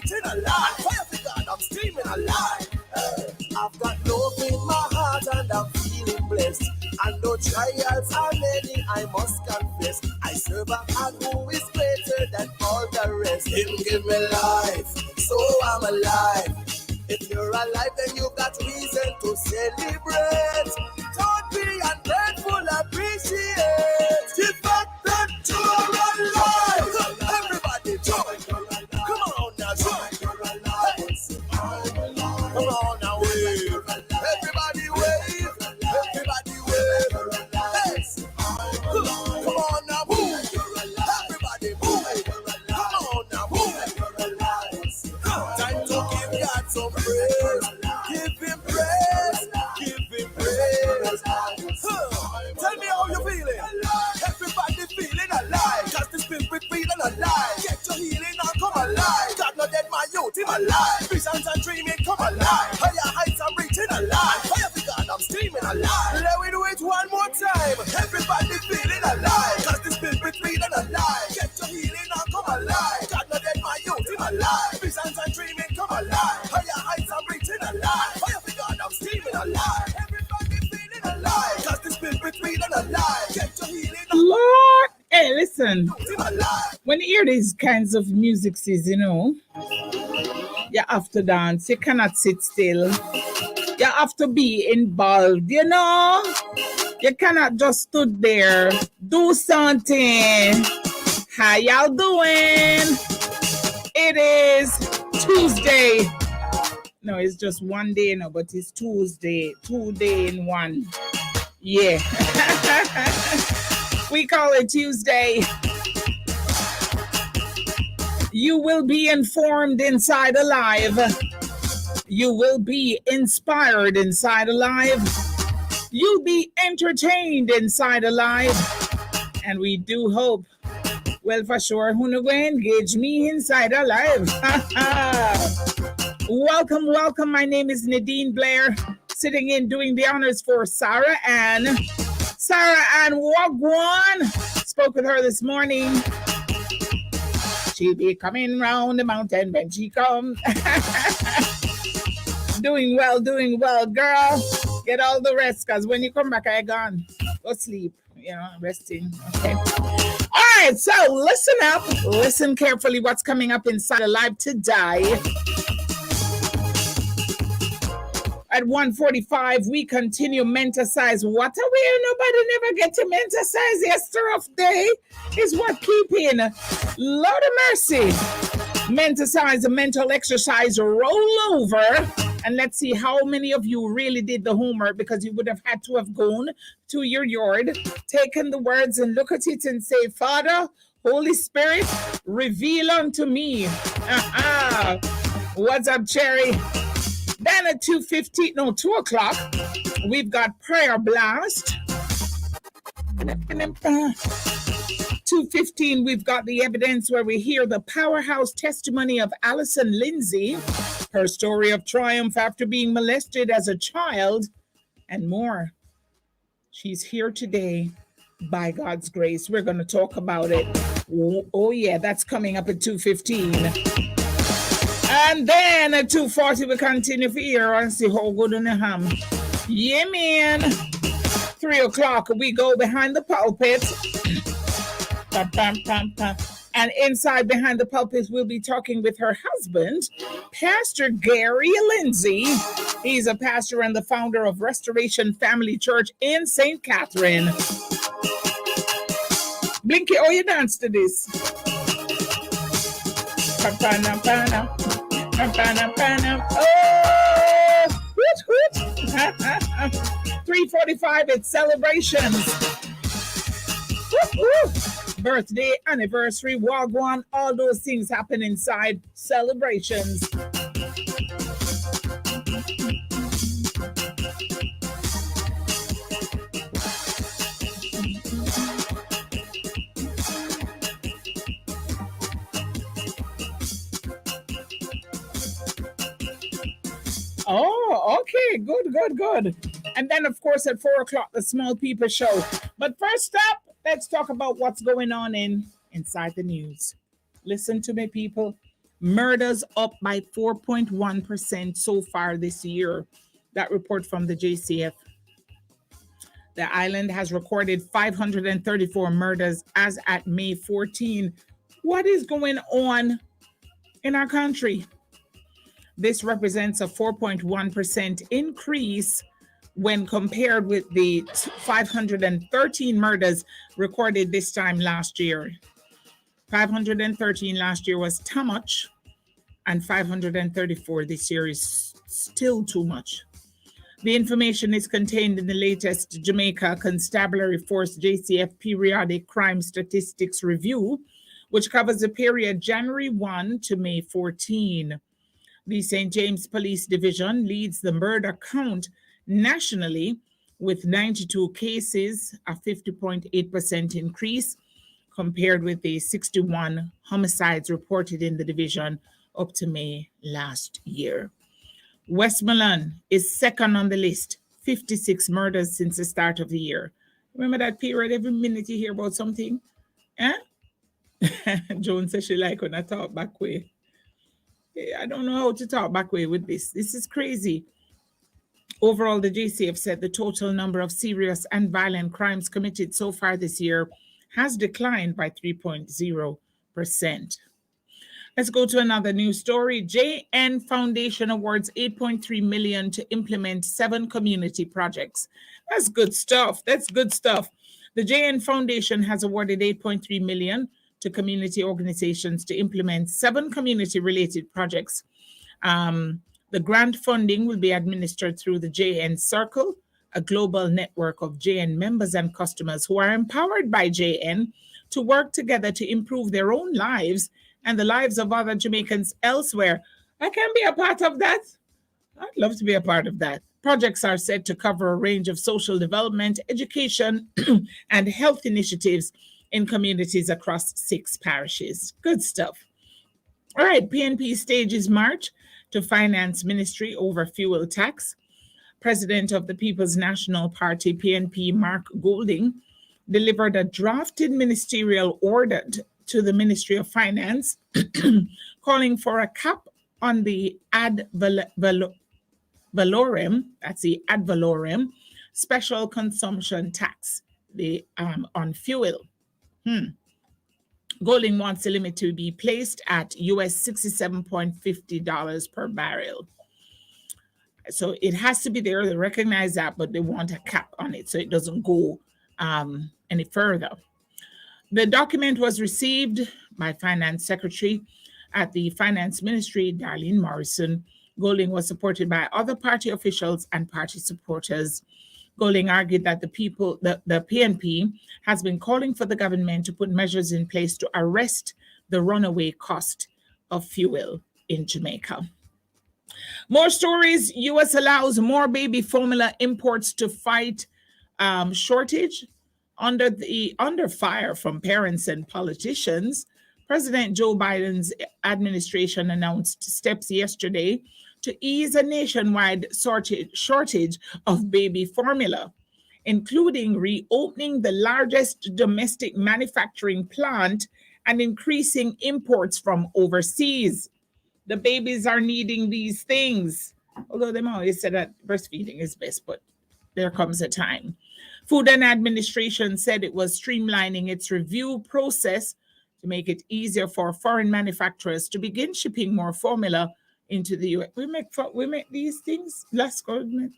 breathing alive. Fire for God, I'm screaming alive. I've got love in my heart and I'm feeling blessed. And though trials are many, I must confess, I serve a God who is greater than all the rest. Him give me life, so I'm alive. If you're alive, then you got reason to celebrate. Don't be ungrateful, appreciate the fact that you're alive. Everybody join. Come on now, join. Come on now, wave. Everybody wave. Everybody wave. Hey. Come on now, move. Everybody move. Come on now, move. Time to give God some praise. Give him praise. Give him praise. Tell me how you feeling. Everybody feeling alive. Just the spirit feeling alive. Get your healing and come alive. God not dead, my youth, him alive. Visions and dreaming come alive. Higher heights I'm reaching alive. Fire for God, I'm screaming alive. Let me do it one more time. Everybody feeling alive. Just the spirit feeling alive. Get your healing and come alive. God not dead, my youth, him alive. Visions and dreaming come alive. Higher heights I'm reaching alive. Fire for God, I'm screaming alive. Everybody feeling alive. Just the spirit feeling alive. Get your healing. Lord, hey, listen. When you hear these kinds of music, you know, you have to dance. You cannot sit still. You have to be involved, you know. You cannot just stood there. Do something. How y'all doing? It is Tuesday. No, it's just one day now, but it's Tuesday. 2 days in one. Yeah. We call it Tuesday. You will be informed inside Alive. You will be inspired inside Alive. You'll be entertained inside Alive. And we do hope, well, for sure, who no go engage me inside Alive. Welcome, welcome. My name is Nadine Blair, sitting in doing the honors for Sarah Ann. Sarah Ann Wagwan. Spoke with her this morning. She'll be coming round the mountain when she comes. Doing well, girl. Get all the rest, because when you come back, I gone. Go sleep. You know, resting. Okay. All right, so listen up. Listen carefully what's coming up inside Alive today. At 1:45, we continue Menticize. What are we? Nobody never get to Menticize yesterday. Is what keeping. Lord of mercy. Menticize, a mental exercise rollover. And let's see how many of you really did the homework, because you would have had to have gone to your yard, taken the words and look at it and say, Father, Holy Spirit, reveal unto me. What's up, Cherry? Then at 2 o'clock, we've got Prayer Blast. 2:15, we've got the evidence where we hear the powerhouse testimony of Allison Lindsay, her story of triumph after being molested as a child, and more. She's here today by God's grace. We're going to talk about it. Oh yeah, that's coming up at 2:15. And then at 2:40, we continue for here and see how good in the ham. Yeah, man. 3 o'clock, we go behind the pulpit. And inside behind the pulpit, we'll be talking with her husband, Pastor Gary Lindsay. He's a pastor and the founder of Restoration Family Church in St. Catherine. Blinky, oh, you dance to this. 3:45, it's celebrations. Birthday, anniversary, wagwan, all those things happen inside celebrations. Oh, okay, good. And then, of course, at 4 o'clock, the Small People Show. But first up, let's talk about what's going on inside the news. Listen to me, people. Murders up by 4.1% so far this year. That report from the JCF. The island has recorded 534 murders as at May 14. What is going on in our country? This represents a 4.1% increase when compared with the 513 murders recorded this time last year. 513 last year was too much, and 534 this year is still too much. The information is contained in the latest Jamaica Constabulary Force JCF Periodic Crime Statistics Review, which covers the period January 1 to May 14. The St. James Police Division leads the murder count nationally with 92 cases, a 50.8% increase compared with the 61 homicides reported in the division up to May last year. Westmoreland is second on the list, 56 murders since the start of the year. Remember that period, every minute you hear about something? Eh? Joan says she like when I talk back way. I don't know how to talk back way with this. This is crazy. Overall, the JCF said the total number of serious and violent crimes committed so far this year has declined by 3.0%. Let's go to another news story. JN Foundation awards $8.3 million to implement 7 community projects. That's good stuff. That's good stuff. The JN Foundation has awarded $8.3 million to community organizations to implement 7 community-related projects. The grant funding will be administered through the JN Circle, a global network of JN members and customers who are empowered by JN to work together to improve their own lives and the lives of other Jamaicans elsewhere. I can be a part of that. I'd love to be a part of that. Projects are said to cover a range of social development, education, and health initiatives in communities across 6 parishes. Good stuff. All right, PNP stages march to Finance Ministry over fuel tax. President of the People's National Party, PNP, Mark Golding, delivered a drafted ministerial order to the Ministry of Finance calling for a cap on the ad valorem, that's the ad valorem, special consumption tax on fuel. Golding wants the limit to be placed at US $67.50 per barrel. So it has to be there. They recognize that, but they want a cap on it so it doesn't go any further. The document was received by Finance Secretary at the Finance Ministry, Darlene Morrison. Golding was supported by other party officials and party supporters. Golding argued that the PNP has been calling for the government to put measures in place to arrest the runaway cost of fuel in Jamaica. More stories. U.S. allows more baby formula imports to fight shortage. Under fire from parents and politicians, President Joe Biden's administration announced steps yesterday to ease a nationwide shortage of baby formula, including reopening the largest domestic manufacturing plant and increasing imports from overseas. The babies are needing these things, although they always said that breastfeeding is best, but there comes a time. Food and Administration said it was streamlining its review process to make it easier for foreign manufacturers to begin shipping more formula into the US. We make these things. Let's go. All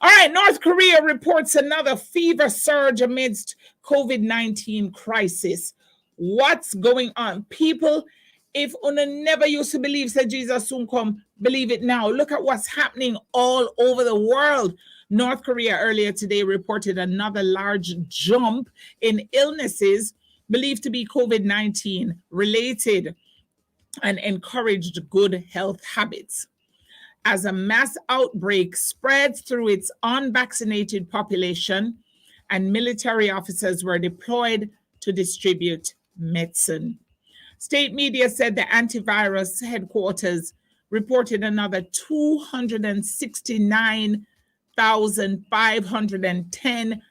right, North Korea reports another fever surge amidst COVID-19 crisis. What's going on? People, if una never used to believe that Jesus soon come, believe it now. Look at what's happening all over the world. North Korea earlier today reported another large jump in illnesses believed to be COVID-19 related and encouraged good health habits. As a mass outbreak spreads through its unvaccinated population and military officers were deployed to distribute medicine. State media said the antivirus headquarters reported another 269,510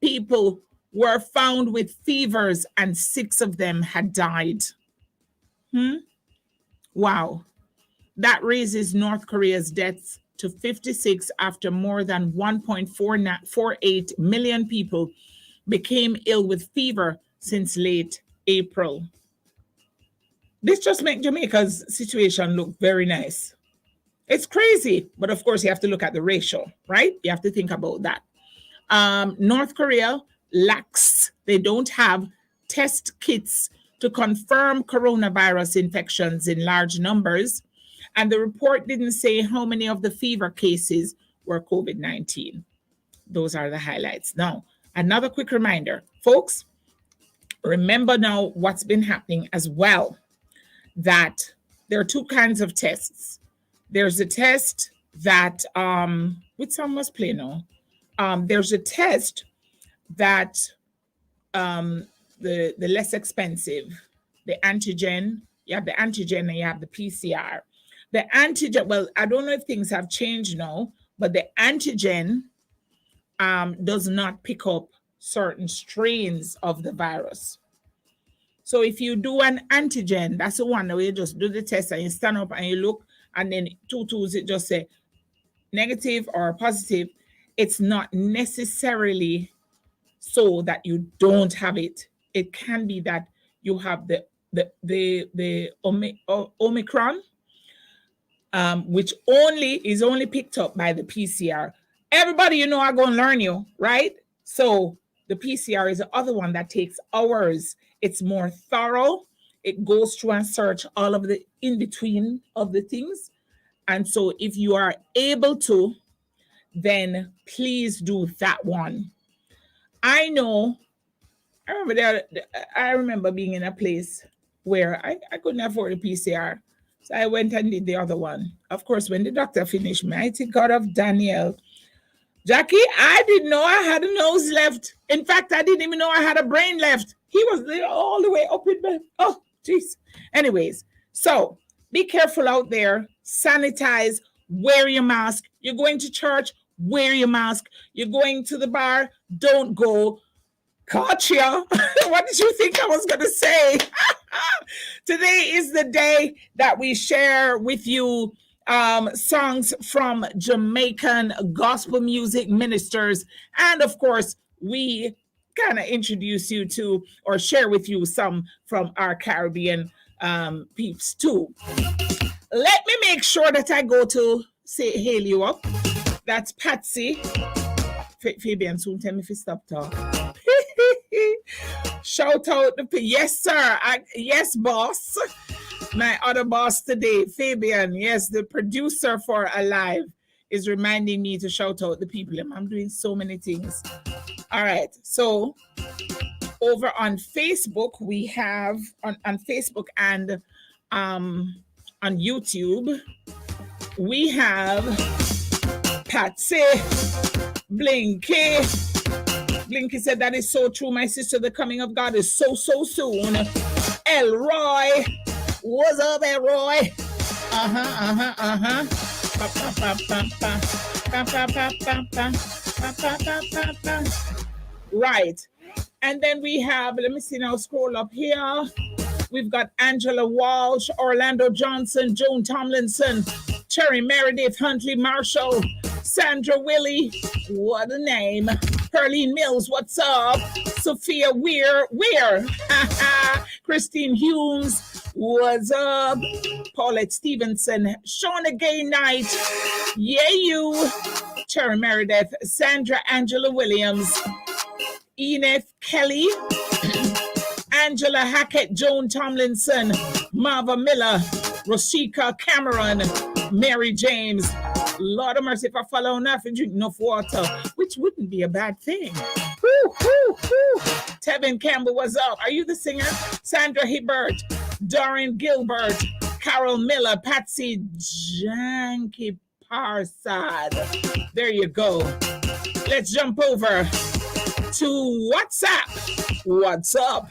people were found with fevers and 6 of them had died. Wow. That raises North Korea's deaths to 56 after more than 1.48 million people became ill with fever since late April. This just makes Jamaica's situation look very nice. It's crazy, but of course you have to look at the ratio, right? You have to think about that. North Korea lacks, they don't have test kits to confirm coronavirus infections in large numbers. And the report didn't say how many of the fever cases were COVID-19. Those are the highlights. Now, another quick reminder, folks, remember now what's been happening as well, that there are two kinds of tests. There's a test that, which song must play now? There's a test that the less expensive, the antigen, you have the antigen and you have the PCR. The antigen, well, I don't know if things have changed now, but the antigen does not pick up certain strains of the virus. So if you do an antigen, that's the one where you just do the test and you stand up and you look, and then two twos, it just say negative or positive. It's not necessarily so that you don't have it. It can be that you have the Omicron, which is only picked up by the PCR. Everybody, you know, are going to learn you, right? So the PCR is the other one that takes hours. It's more thorough. It goes through and search all of the in between of the things. And so if you are able to, then please do that one. I remember being in a place where I couldn't afford a PCR. So I went and did the other one. Of course, when the doctor finished, mighty God of Daniel, Jackie, I didn't know I had a nose left. In fact, I didn't even know I had a brain left. He was there all the way up in bed. Oh, jeez. Anyways, so be careful out there. Sanitize. Wear your mask. You're going to church. Wear your mask. You're going to the bar. Don't go. Caught ya. What did you think I was going to say? Today is the day that we share with you songs from Jamaican gospel music ministers. And of course, we kind of introduce you to or share with you some from our Caribbean peeps too. Let me make sure that I go to hail you up. That's Patsy. Fabian, soon tell me if you stop talking. Shout out yes, sir. Yes, boss. My other boss today, Fabian. Yes, the producer for Alive is reminding me to shout out the people. I'm doing so many things. All right. So over on Facebook, we have on Facebook and on YouTube, we have Patsy, Blinky. Blinky said that is so true. My sister, the coming of God is so soon. Elroy. What's up, Elroy? Right. And then we have, let me see now, scroll up here. We've got Angela Walsh, Orlando Johnson, Joan Tomlinson, Cherry Meredith, Huntley Marshall, Sandra Willie, what a name. Perlene Mills, what's up? Sophia Weir, Christine Humes, what's up? Paulette Stevenson, Shauna Gay Knight, yeah you, Cherry Meredith, Sandra Angela Williams, Enith Kelly, Angela Hackett, Joan Tomlinson, Marva Miller, Rashika Cameron, Mary James. Lord of mercy, if I follow enough and drink enough water, which wouldn't be a bad thing. Woo, woo, woo. Tevin Campbell, what's up? Are you the singer? Sandra Hibbert, Doreen Gilbert, Carol Miller, Patsy Janky Parsad. There you go. Let's jump over to WhatsApp. What's up?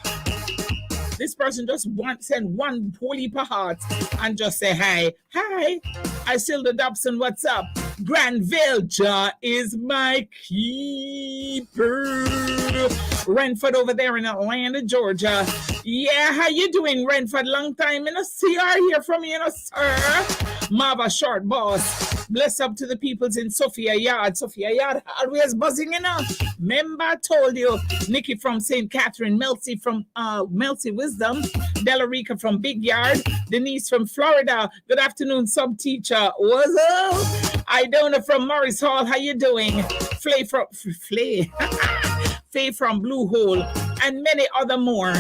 This person just send one holy heart and just say hi. Hi. I still the Dobson, what's up? Granville, Jah is my keeper. Renford over there in Atlanta, Georgia. Yeah, how you doing, Renford? Long time, see I hear from you, sir. Mava Short Boss. Bless up to the peoples in Sophia Yard. Sophia Yard always buzzing, Remember I told you. Nikki from St. Catherine, Melcy from Melcy Wisdom, Delarica from Big Yard, Denise from Florida. Good afternoon, sub teacher. What's up? Idona from Morris Hall. How you doing? Flay from Faye from Blue Hole, and many other more.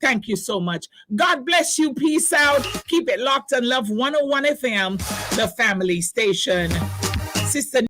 Thank you so much. God bless you. Peace out. Keep it locked on Love 101 FM, the family station. Sister